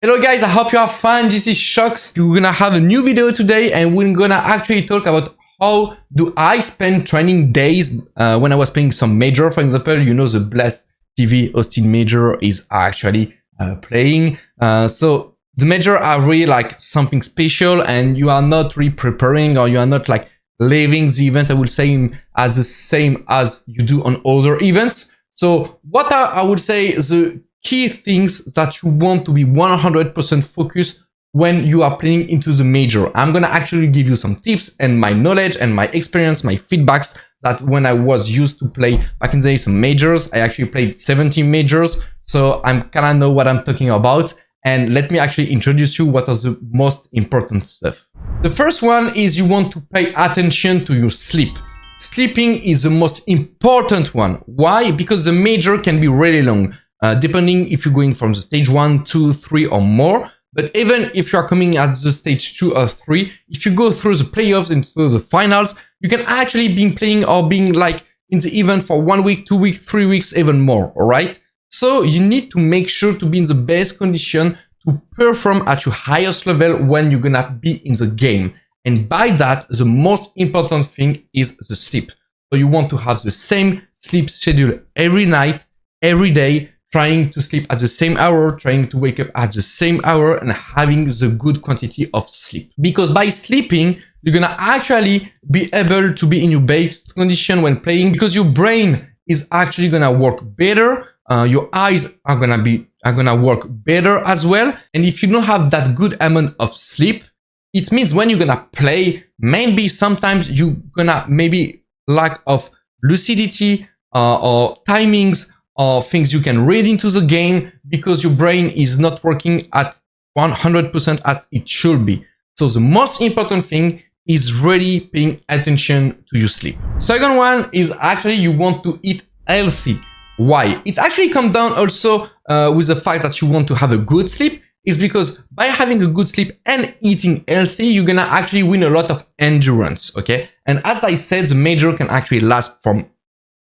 Hello guys, I hope you are fine. This is SHOX. We're gonna have a new video today and we're gonna actually talk about how do I spend training days when I was playing some major. For example, you know the Blast TV Austin major is actually playing. So the major are really like something special and you are not really preparing, or you are not like living the event, I would say, as the same as you do on other events. So what are, I would say, the key things that you want to be 100% focused when you are playing into the major? I'm gonna actually give you some tips and my knowledge and my experience, my feedbacks, that when I was used to play back in the day some majors, I actually played 17 majors, so I'm kinda know what I'm talking about. And let me actually introduce you what are the most important stuff. The first one is you want to pay attention to your sleep. Sleeping is the most important one. Why? Because the major can be really long. Depending if you're going from the stage 1, 2, 3 or more. But even if you are coming at the stage 2 or 3, if you go through the playoffs and through the finals, you can actually be playing or being like in the event for 1 week, 2 weeks, 3 weeks, even more, alright? So you need to make sure to be in the best condition to perform at your highest level when you're gonna be in the game. And by that, the most important thing is the sleep. So you want to have the same sleep schedule every night, every day, trying to sleep at the same hour, trying to wake up at the same hour, and having the good quantity of sleep. Because by sleeping, you're gonna actually be able to be in your best condition when playing, because your brain is actually gonna work better. Your eyes are gonna work better as well. And if you don't have that good amount of sleep, it means when you're gonna play, maybe sometimes you're gonna maybe lack of lucidity or timings, or things you can read into the game, because your brain is not working at 100% as it should be. So the most important thing is really paying attention to your sleep. Second one is actually you want to eat healthy. Why? It actually comes down also with the fact that you want to have a good sleep, is because by having a good sleep and eating healthy, you're gonna actually win a lot of endurance, okay? And as I said, the major can actually last from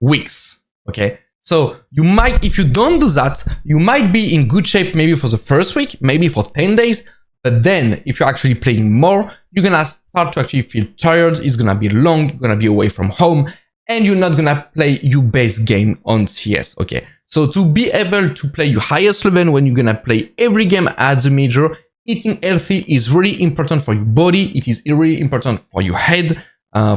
weeks, okay? So you might, if you don't do that, you might be in good shape maybe for the first week, maybe for 10 days. But then if you're actually playing more, you're gonna start to actually feel tired. It's gonna be long, you're gonna be away from home, and you're not gonna play your best game on CS, okay? So to be able to play your highest level when you're gonna play every game at the major, eating healthy is really important for your body. It is really important for your head,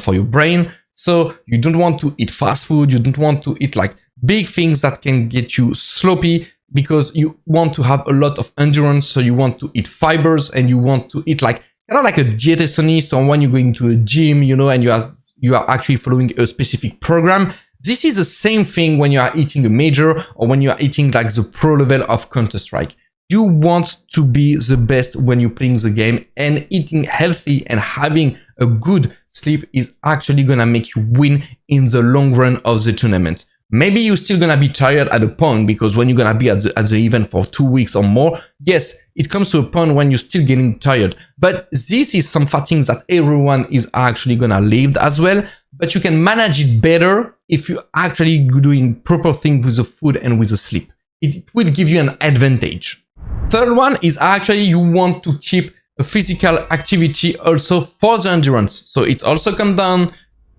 for your brain. So you don't want to eat fast food. You don't want to eat like big things that can get you sloppy, because you want to have a lot of endurance. So you want to eat fibers, and you want to eat like kind of like a dietitianist, or when you're going to a gym, you know, and you are actually following a specific program. This is the same thing when you are eating a major, or when you are eating like the pro level of Counter-Strike. You want to be the best when you're playing the game, and eating healthy and having a good sleep is actually gonna make you win in the long run of the tournament. Maybe you're still gonna be tired at a point, because when you're gonna be at the event for 2 weeks or more, yes, it comes to a point when you're still getting tired. But this is some things that everyone is actually gonna live as well. But you can manage it better if you're actually doing proper things with the food and with the sleep. It will give you an advantage. Third one is actually you want to keep a physical activity also for the endurance. So it's also come down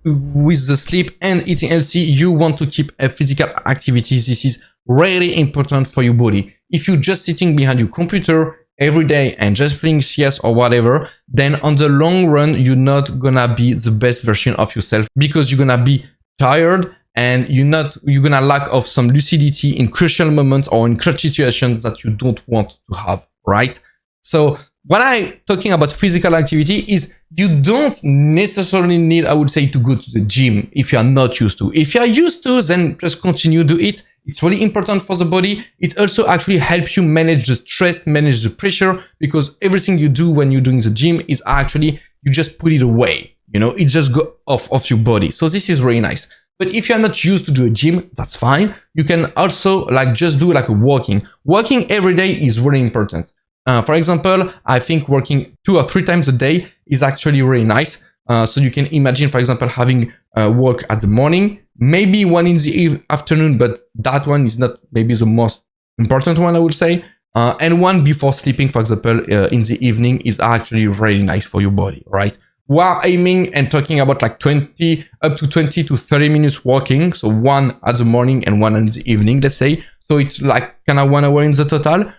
with the sleep and eating healthy. You want to keep a physical activity. This is really important for your body. If you're just sitting behind your computer every day and just playing CS or whatever, then on the long run, you're not gonna be the best version of yourself, because you're gonna be tired and you're gonna lack of some lucidity in crucial moments or in clutch situations that you don't want to have, right? So when I'm talking about physical activity, is you don't necessarily need, I would say, to go to the gym if you are not used to. If you are used to, then just continue to do it. It's really important for the body. It also actually helps you manage the stress, manage the pressure, because everything you do when you're doing the gym is actually, you just put it away. You know, it just go off your body. So this is really nice. But if you're not used to do a gym, that's fine. You can also like just do like a walking. Walking every day is really important. For example, I think working 2 or 3 times a day is actually really nice. So you can imagine, for example, having a walk at the morning, maybe one in the afternoon, but that one is not maybe the most important one, I would say. and one before sleeping, for example, in the evening is actually really nice for your body, right? We are aiming and talking about like 20 to 30 minutes walking. So one at the morning and one in the evening, let's say. So it's like kind of 1 hour in the total.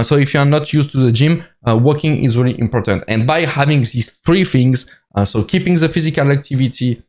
So if you are not used to the gym, walking is really important. And by having these three things, so keeping the physical activity,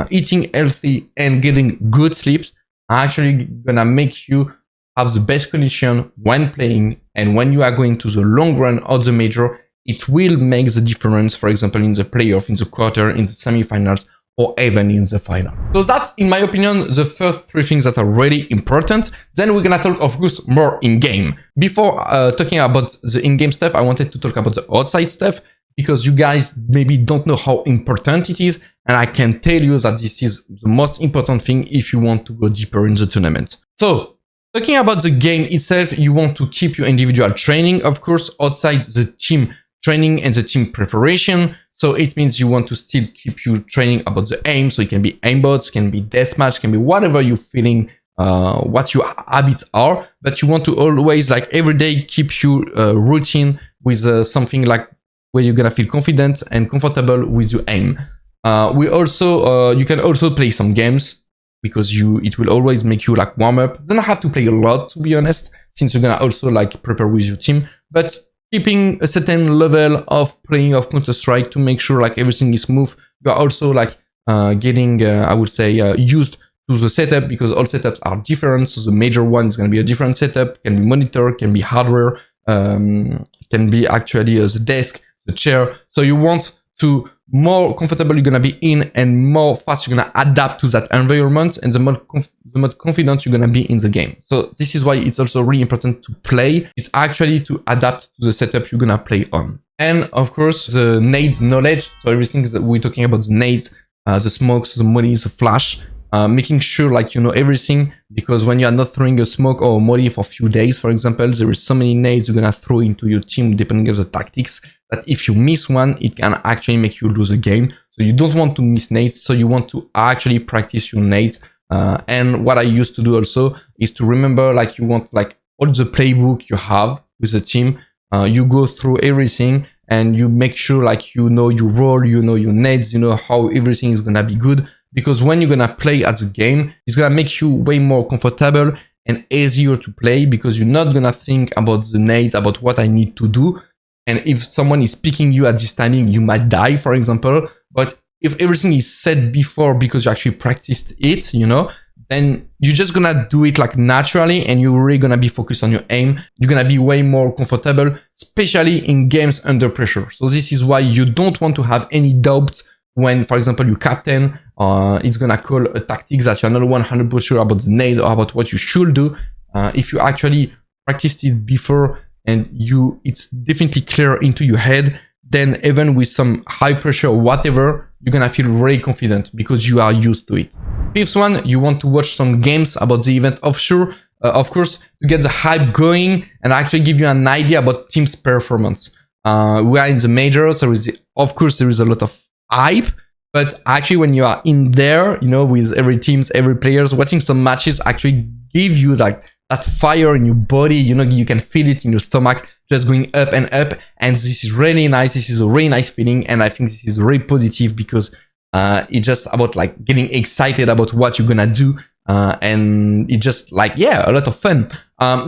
eating healthy and getting good sleeps, are actually gonna make you have the best condition when playing. And when you are going to the long run or the major, it will make the difference, for example, in the playoff, in the quarter, in the semifinals, or even in the final. So that's, in my opinion, the first three things that are really important. Then we're gonna talk, of course, more in-game. Before talking about the in-game stuff, I wanted to talk about the outside stuff, because you guys maybe don't know how important it is. And I can tell you that this is the most important thing if you want to go deeper in the tournament. So, talking about the game itself, you want to keep your individual training, of course, outside the team training and the team preparation. So it means you want to still keep you training about the aim. So it can be aimbots, can be deathmatch, can be whatever you're feeling, what your habits are. But you want to always, like every day, keep your routine with something like where you're gonna feel confident and comfortable with your aim. We also, you can also play some games, because it will always make you like warm up. You don't have to play a lot, to be honest, since you're gonna also like prepare with your team. But keeping a certain level of playing of Counter-Strike to make sure like everything is smooth. You are also like getting, I would say, used to the setup, because all setups are different. So the major one is going to be a different setup, can be monitor, can be hardware, can be actually the desk, the chair. So you want to more comfortable you're gonna be in, and more fast you're gonna adapt to that environment, and the more confident you're gonna be in the game. So this is why it's also really important to play. It's actually to adapt to the setup you're gonna play on. And of course, the nades knowledge. So everything that we're talking about, the nades, the smokes, the mollies, the flash, making sure like you know everything, because when you are not throwing a smoke or a molly for a few days, for example, there is so many nades you're gonna throw into your team depending on the tactics, that if you miss one, it can actually make you lose a game. So you don't want to miss nades, so you want to actually practice your nades. And what I used to do also is to remember, like you want like all the playbook you have with the team, you go through everything and you make sure like you know your role, you know your nades, you know how everything is gonna be good. Because when you're gonna play as a game, it's gonna make you way more comfortable and easier to play, because you're not gonna think about the nades, about what I need to do. And if someone is picking you at this timing, you might die, for example. But if everything is set before because you actually practiced it, you know, then you're just gonna do it like naturally, and you're really gonna be focused on your aim. You're gonna be way more comfortable, especially in games under pressure. So this is why you don't want to have any doubts when, for example, your captain is gonna call a tactic that you're not 100% sure about the nade or about what you should do. If you actually practiced it before and it's definitely clear into your head, then even with some high pressure or whatever, you're gonna feel very confident because you are used to it. Fifth one, you want to watch some games about the event offshore, of course, to get the hype going and actually give you an idea about team's performance. We are in the major, so of course there is a lot of hype, but actually when you are in there, you know, with every teams, every players, watching some matches actually give you like that fire in your body, you know, you can feel it in your stomach just going up and up, and this is really nice. This is a really nice feeling, and I think this is very positive because it's just about like getting excited about what you're gonna do, and it's just like, yeah, a lot of fun.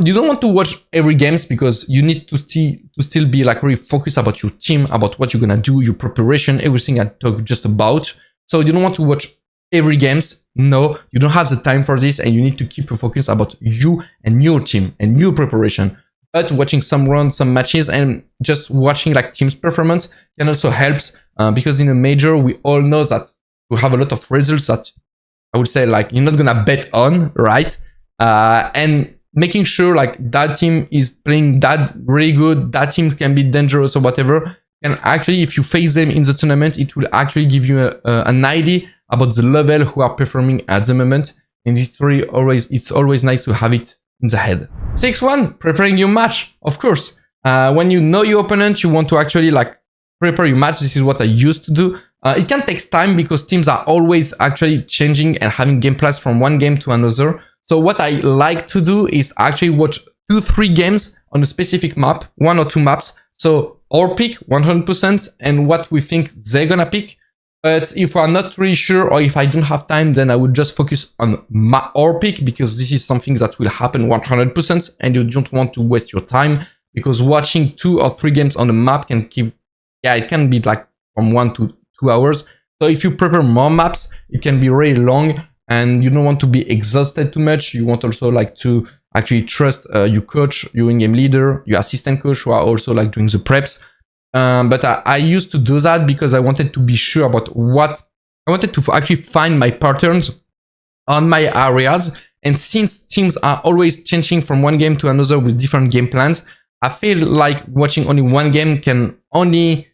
You don't want to watch every games because you need to still be like really focused about your team, about what you're gonna do, your preparation, everything I talked just about. So you don't want to watch every games. No, you don't have the time for this, and you need to keep your focus about you and your team and your preparation. But watching some rounds, some matches, and just watching like team's performance can also help, because in a major, we all know that we have a lot of results that I would say like you're not gonna bet on, right? And making sure like that team is playing that really good, that team can be dangerous or whatever. And actually, if you face them in the tournament, it will actually give you an idea about the level who are performing at the moment. And it's always nice to have it in the head. Sixth one, preparing your match, of course. When you know your opponent, you want to actually like prepare your match. This is what I used to do. It can take time because teams are always actually changing and having game plans from one game to another. So what I like to do is actually watch 2-3 games on a specific map, 1 or 2 maps. So our pick 100% and what we think they're gonna pick. But if I'm not really sure or if I don't have time, then I would just focus on our pick, because this is something that will happen 100% and you don't want to waste your time, because watching 2 or 3 games on the map can keep, it can be like from 1 to 2 hours. So if you prepare more maps, it can be really long and you don't want to be exhausted too much. You want also like to actually trust your coach, your in-game leader, your assistant coach, who are also like doing the preps. But I used to do that because I wanted to be sure about what I wanted to actually find my patterns on my areas. And since teams are always changing from one game to another with different game plans, I feel like watching only one game can only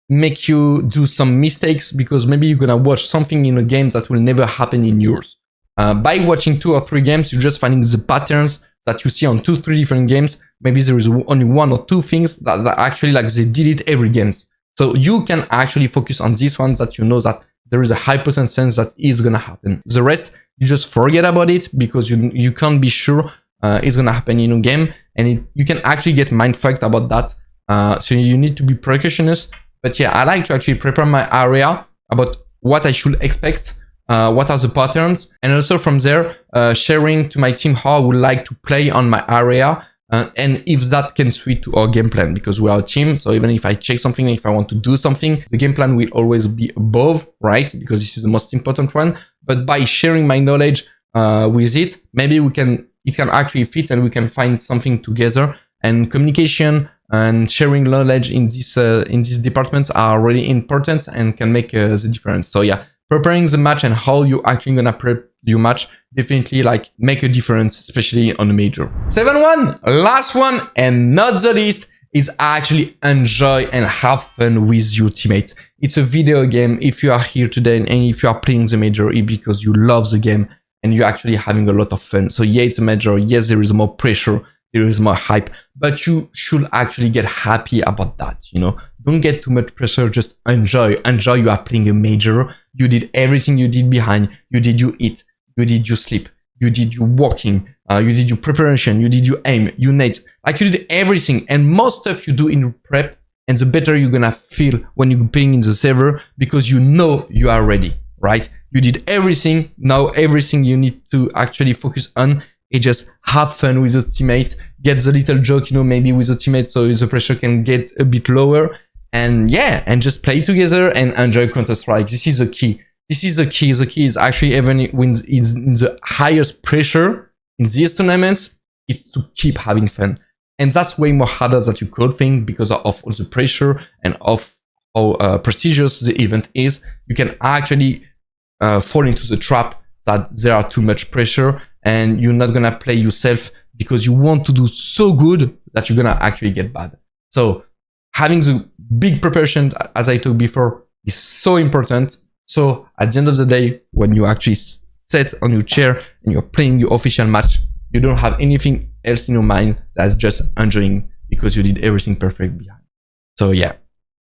make you do some mistakes, because maybe you're gonna watch something in a game that will never happen in yours. By watching 2 or 3 games, you're just finding the patterns that you see on 2-3 different games. Maybe there is only 1 or 2 things that actually like they did it every game. So you can actually focus on these ones that you know that there is a high percent chance that is gonna happen. The rest, you just forget about it, because you can't be sure it's gonna happen in a game, and you can actually get mind fucked about that. So you need to be precautious. But yeah, I like to actually prepare my area about what I should expect, what are the patterns, and also from there, sharing to my team how I would like to play on my area, and if that can suit to our game plan, because we are a team. So even if I check something, if I want to do something, the game plan will always be above, right? Because this is the most important one. But by sharing my knowledge with it, maybe it can actually fit and we can find something together. And communication and sharing knowledge in these departments are really important and can make the difference. So yeah, preparing the match and how you actually gonna prep your match definitely like make a difference, especially on a major. 7-1, last one and not the least, is actually enjoy and have fun with your teammates. It's a video game. If you are here today and if you are playing the major, it's because you love the game and you're actually having a lot of fun. So yeah, it's a major. Yes, there is more pressure. There is more hype, but you should actually get happy about that, you know? Don't get too much pressure, just enjoy. Enjoy you are playing a major. You did everything you did behind. You did your eat. You did your sleep. You did your walking. You did your preparation. You did your aim. You nade. Like you did everything. And most stuff you do in prep, and the better you're gonna feel when you're playing in the server, because you know you are ready, right? You did everything. Now everything you need to actually focus on, just have fun with your teammates, get the little joke, you know, maybe with the teammates, so the pressure can get a bit lower. And yeah, and just play together and enjoy Counter-Strike. This is the key. This is the key. The key is actually, even when it's in the highest pressure in these tournaments, it's to keep having fun. And that's way more harder than you could think, because of all the pressure and of how prestigious the event is. You can actually fall into the trap that there are too much pressure, and you're not gonna play yourself because you want to do so good that you're gonna actually get bad. So having the big preparation, as I talked before, is so important. So at the end of the day, when you actually sit on your chair and you're playing your official match, you don't have anything else in your mind that's just enjoying, because you did everything perfect behind. So yeah,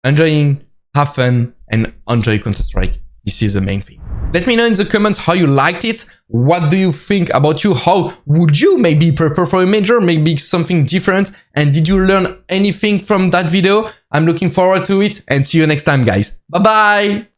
enjoying, have fun, and enjoy Counter-Strike. This is the main thing. Let me know in the comments how you liked it. What do you think about you? How would you maybe prepare for a major? Maybe something different? And did you learn anything from that video? I'm looking forward to it, and see you next time, guys. Bye-bye!